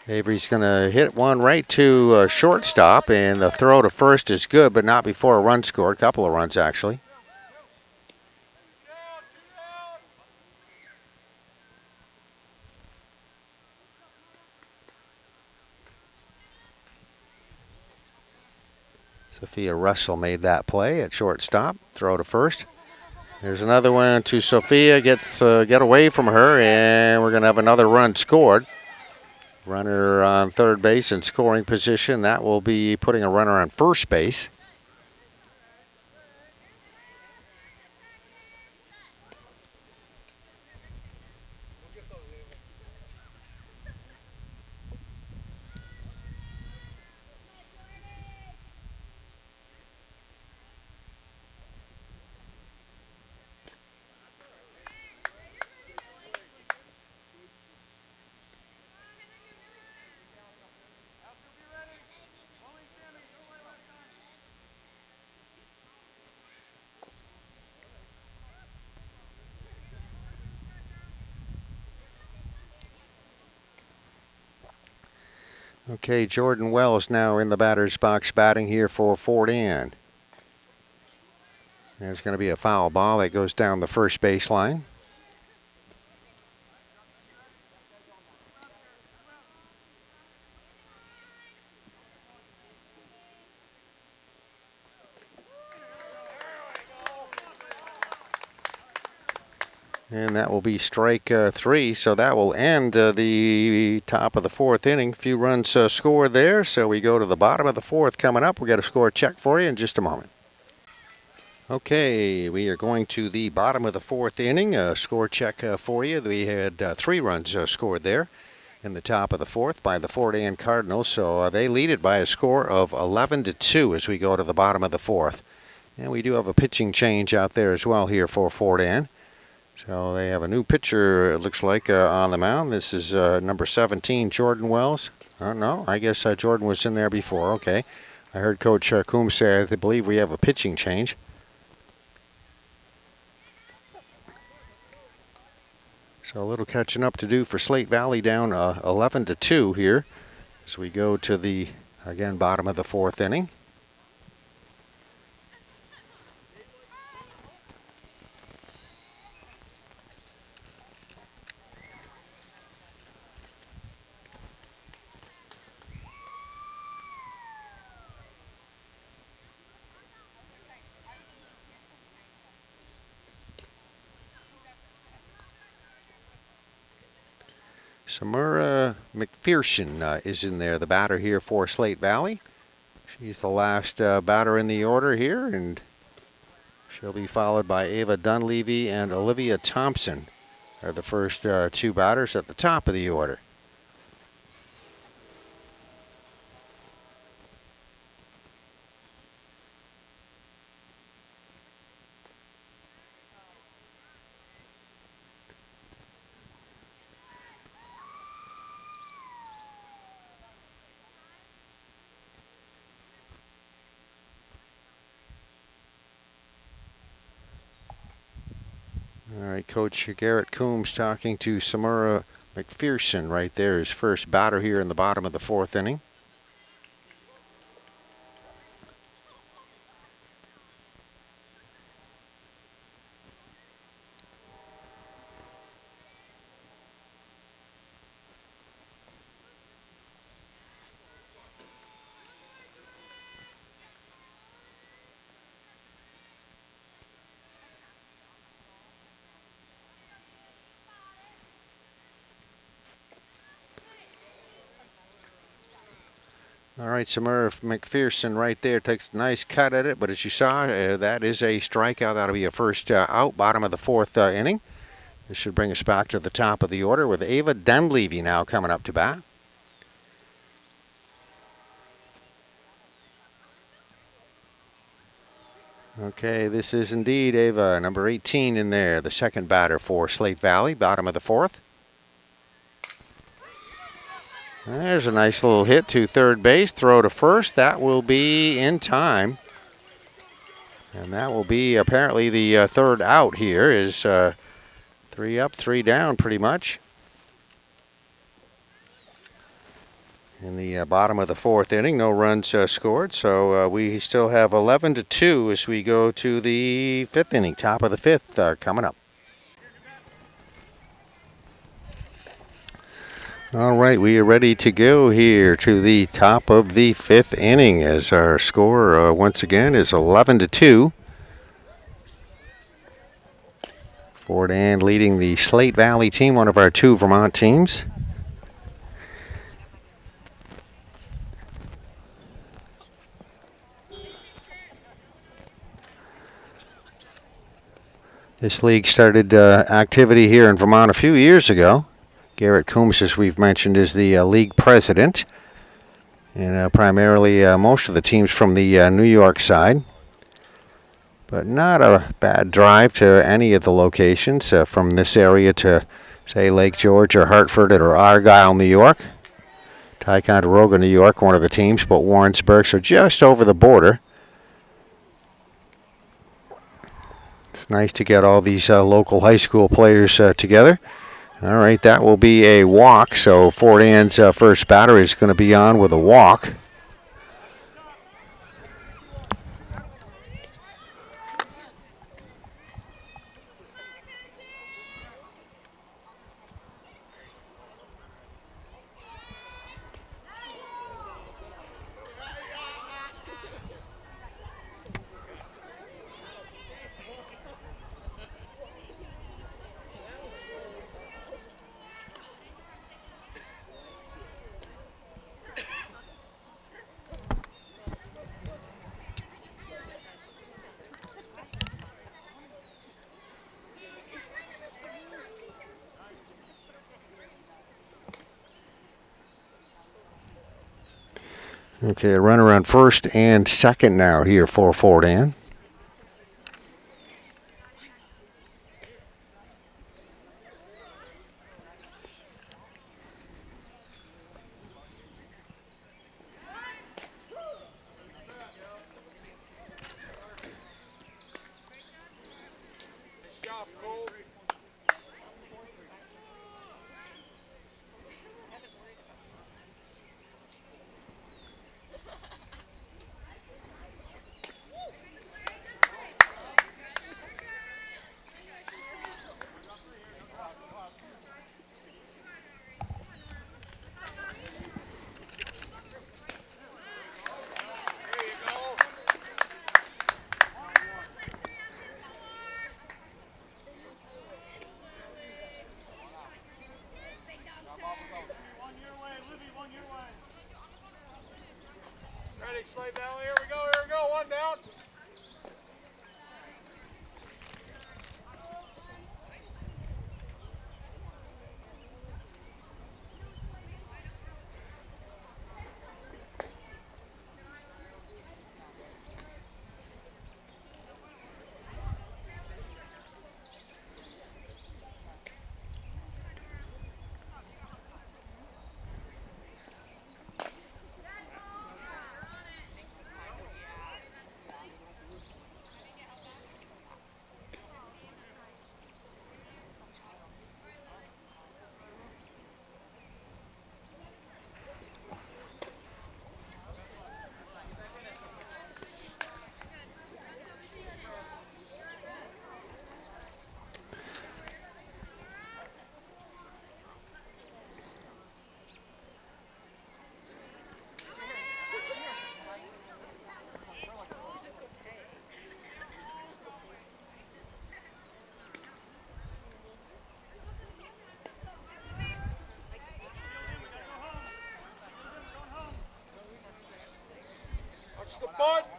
Avery's going to hit one right to shortstop, and the throw to first is good, but not before a run scored. A couple of runs, actually. Sophia Russell made that play at shortstop. Throw to first. There's another one to Sophia. Get away from her, and we're going to have another run scored. Runner on third base in scoring position. That will be putting a runner on first base. Okay, Jordan Wells now in the batter's box batting here for Fort Ann. There's going to be a foul ball that goes down the first baseline. And that will be strike three, so that will end the top of the fourth inning. Few runs scored there, so we go to the bottom of the fourth coming up. We've got a score check for you in just a moment. Okay, we are going to the bottom of the fourth inning. Score check for you. We had 3 runs scored there in the top of the fourth by the Fort Ann Cardinals, so they lead it by a score of 11-2 as we go to the bottom of the fourth. And we do have a pitching change out there as well here for Fort Ann. So they have a new pitcher, it looks like, on the mound. This is number 17, Jordan Wells. No, I guess Jordan was in there before. Okay. I heard Coach Coombs say, I believe we have a pitching change. So a little catching up to do for Slate Valley, down 11-2 here as we go to the, again, bottom of the fourth inning. Samura McPherson is in there, the batter here for Slate Valley. She's the last batter in the order here, and she'll be followed by Ava Dunleavy and Olivia Thompson are the first 2 batters at the top of the order. All right, Coach Garrett Coombs talking to Samura McPherson right there, his first batter here in the bottom of the fourth inning. All right, Samura McPherson right there takes a nice cut at it, but as you saw, that is a strikeout. That'll be a first out, bottom of the fourth inning. This should bring us back to the top of the order with Ava Dunleavy now coming up to bat. Okay, this is indeed Ava, number 18 in there, the second batter for Slate Valley, bottom of the fourth. There's a nice little hit to third base, throw to first. That will be in time. And that will be apparently the third out here is 3 up, 3 down pretty much. In the bottom of the fourth inning, no runs scored, so we still have 11-2 as we go to the fifth inning, top of the fifth coming up. All right, we are ready to go here to the top of the fifth inning as our score once again is 11-2. Ford and leading the Slate Valley team, one of our two Vermont teams. This league started activity here in Vermont a few years ago. Garrett Coombs, as we've mentioned, is the league president. And primarily most of the teams from the New York side. But not a bad drive to any of the locations from this area to, say, Lake George or Hartford or Argyle, New York. Ticonderoga, New York, one of the teams, but Warrensburg, so just over the border. It's nice to get all these local high school players together. All right, that will be a walk, so Fort Ann's first batter is going to be on with a walk. Okay, a runner on first and second now here for Fort Ann. Slate Valley, here we go, one down. The butt.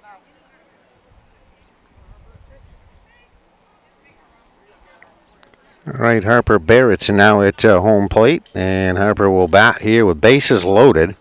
All right, Harper Barrett's now at home plate, and Harper will bat here with bases loaded.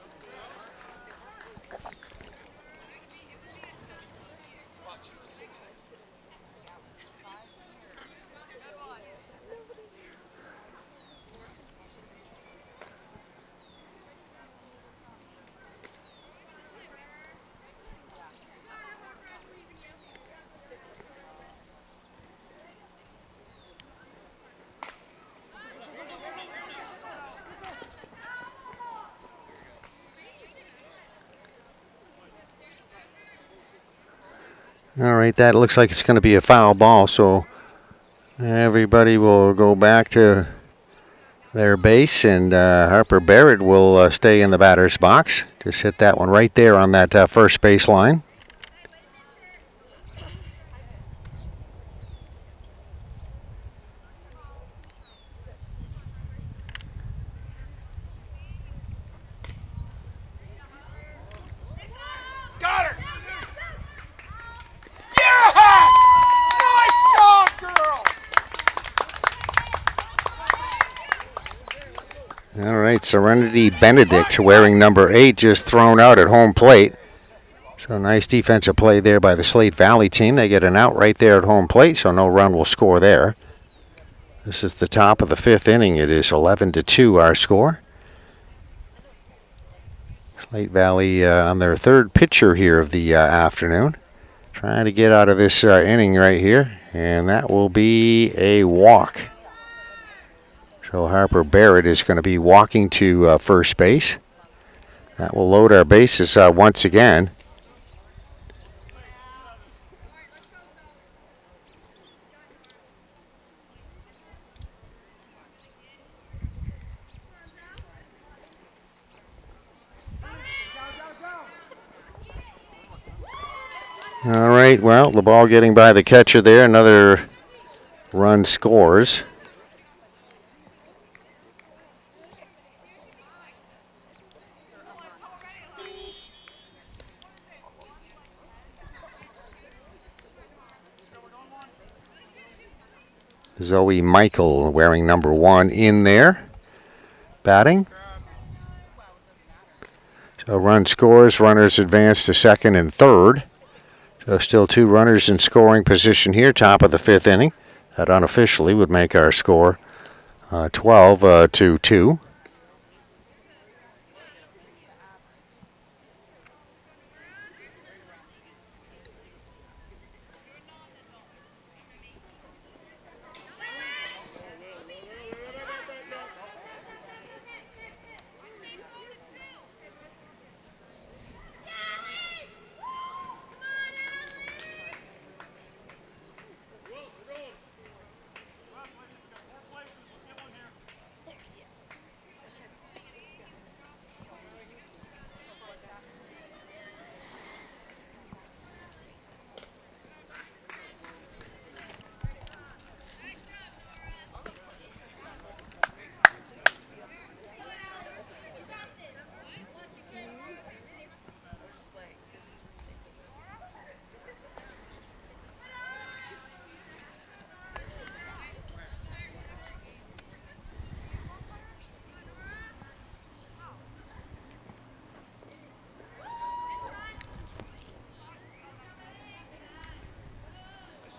All right, that looks like it's going to be a foul ball, so everybody will go back to their base, and Harper Barrett will stay in the batter's box. Just hit that one right there on that first base line. Got her! Yes! Nice job, girls! All right, Serenity Benedict wearing number 8 just thrown out at home plate. So nice defensive play there by the Slate Valley team. They get an out right there at home plate, so no run will score there. This is the top of the 5th inning. It is 11-2 our score. Slate Valley on their 3rd pitcher here of the afternoon. Trying to get out of this inning right here, and that will be a walk. So Harper Barrett is going to be walking to first base. That will load our bases once again. All right, well, the ball getting by the catcher there. Another run scores. Zoe Michael wearing number 1 in there, batting. So run scores, runners advance to second and third. So still 2 runners in scoring position here, top of the 5th inning. That unofficially would make our score 12-2.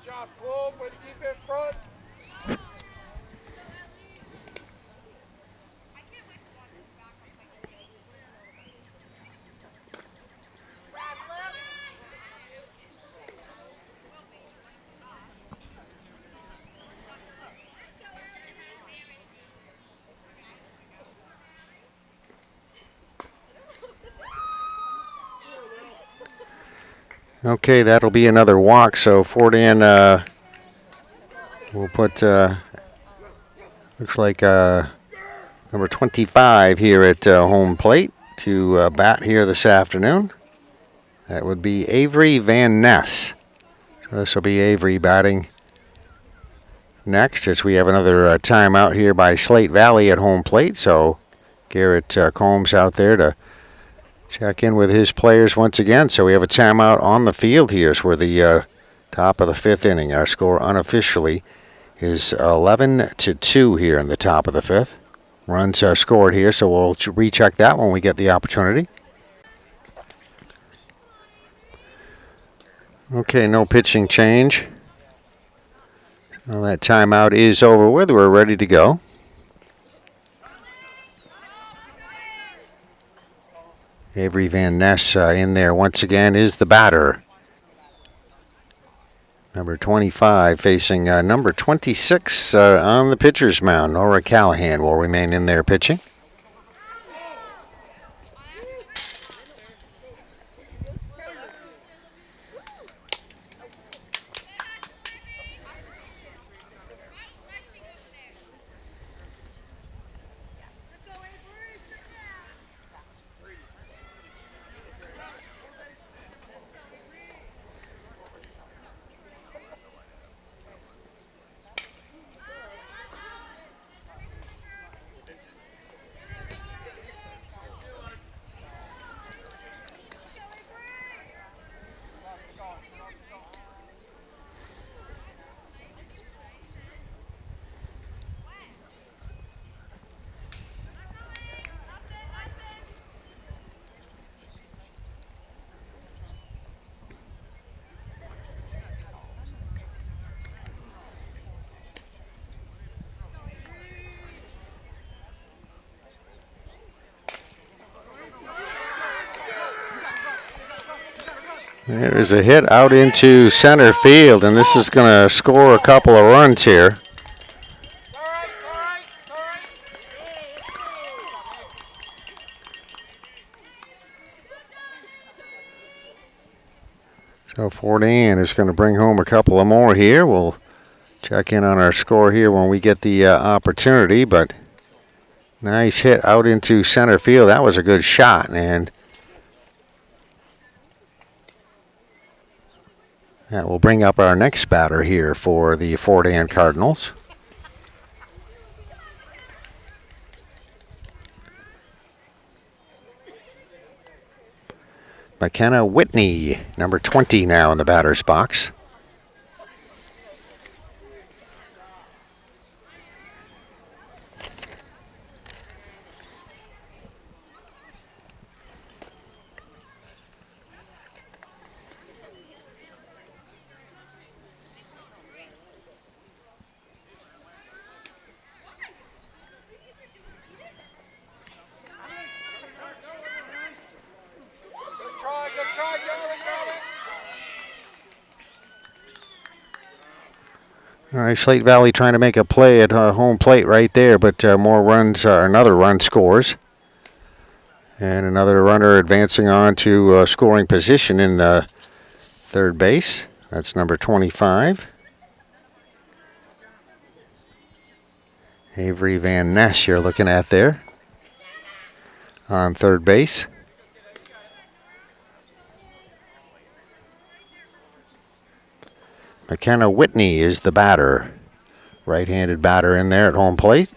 Job, Cole. Way to keep it in front. Okay, that'll be another walk. So Fordan will put, looks like number 25 here at home plate to bat here this afternoon. That would be Avery Van Ness. So this will be Avery batting next as we have another timeout here by Slate Valley at home plate. So Garrett Combs out there to check in with his players once again. So we have a timeout on the field here as we're the top of the 5th inning. Our score unofficially is 11-2 here in the top of the 5th. Runs are scored here, so we'll recheck that when we get the opportunity. Okay, no pitching change. Well, that timeout is over with. We're ready to go. Avery Van Ness in there once again is the batter. Number 25 facing number 26 on the pitcher's mound. Nora Callahan will remain in there pitching. There is a hit out into center field, and this is going to score a couple of runs here. So Fort Ann is going to bring home a couple of more here. We'll check in on our score here when we get the opportunity, but nice hit out into center field. That was a good shot, and that will bring up our next batter here for the Fort Ann Cardinals. McKenna Whitney, number 20 now in the batter's box. All right, Slate Valley trying to make a play at home plate right there, but more runs, another run scores. And another runner advancing on to scoring position in third base. That's number 25. Avery Van Ness you're looking at there on third base. McKenna Whitney is the batter. Right-handed batter in there at home plate.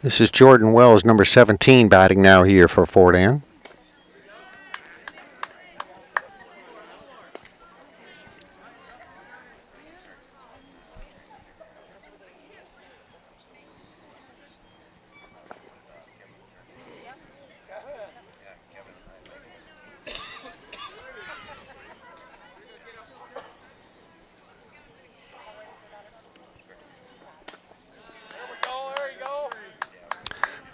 This is Jordan Wells, number 17, batting now here for Fort Ann.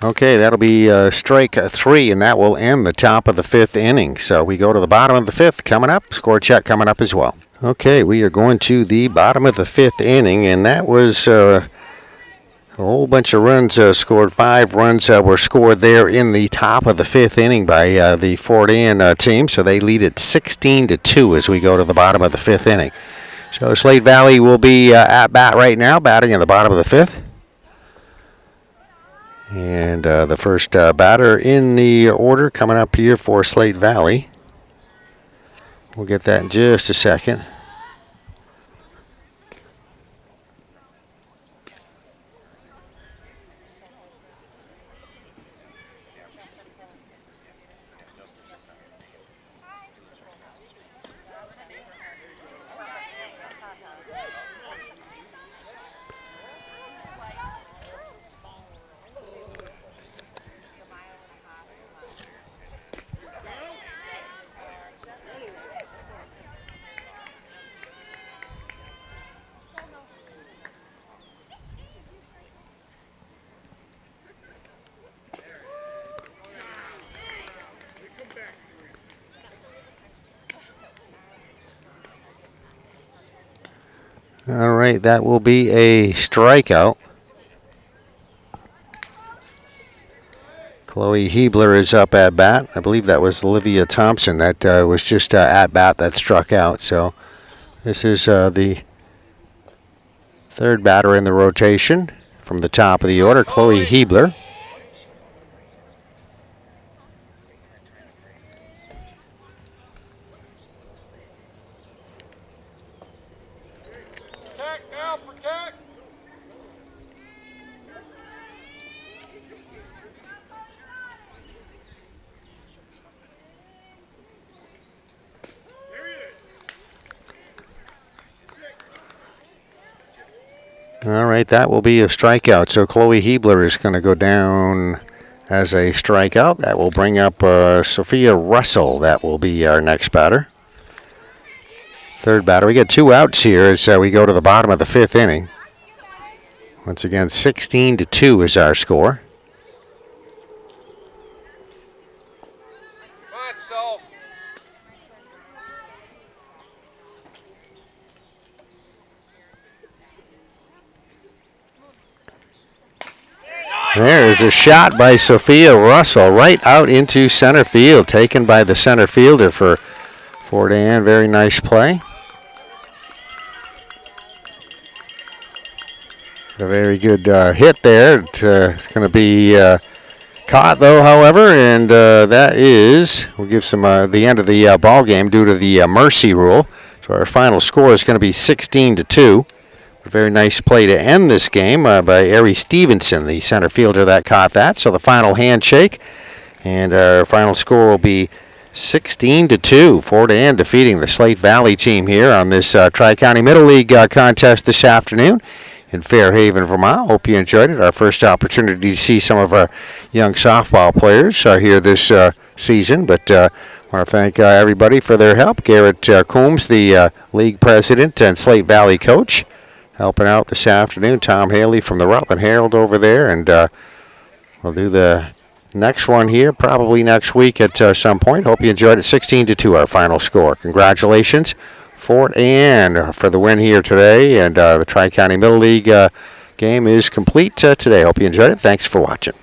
Okay, that'll be strike 3, and that will end the top of the 5th inning. So we go to the bottom of the 5th coming up. Score check coming up as well. Okay, we are going to the bottom of the 5th inning, and that was a whole bunch of runs scored. 5 runs were scored there in the top of the 5th inning by the Fort Ann team. So they lead it 16-2 as we go to the bottom of the 5th inning. So Slate Valley will be at bat right now, batting in the bottom of the 5th. And the first batter in the order coming up here for Slate Valley. We'll get that in just a second. All right, that will be a strikeout. Chloe Hebler is up at bat. I believe that was Olivia Thompson that was just at bat that struck out. So this is the Third batter in the rotation from the top of the order, Chloe Hebler. Protect now, protect. All right, that will be a strikeout. So Chloe Hebler is going to go down as a strikeout. That will bring up Sophia Russell. That will be our next batter. Third batter. We get 2 outs here as we go to the bottom of the 5th inning. Once again, 16-2 is our score. There is a shot by Sophia Russell right out into center field, taken by the center fielder for Fort Ann. Very nice play. A very good hit there. It's going to be caught, though, however, and that is, we'll give some the end of the ball game due to the mercy rule. So our final score is going to be 16-2. A very nice play to end this game by Ari Stevenson, the center fielder that caught that. So the final handshake, and our final score will be 16-2. Fort Ann defeating the Slate Valley team here on this Tri-County Middle League contest this afternoon in Fairhaven, Vermont. Hope you enjoyed it. Our first opportunity to see some of our young softball players here this season, but I want to thank everybody for their help. Garrett Coombs, the league president and Slate Valley coach, helping out this afternoon. Tom Haley from the Rutland Herald over there, and we'll do the next one here probably next week at some point. Hope you enjoyed it. 16-2 our final score. Congratulations, Fort Ann, for the win here today, and the Tri-County Middle League game is complete today. Hope you enjoyed it. Thanks for watching.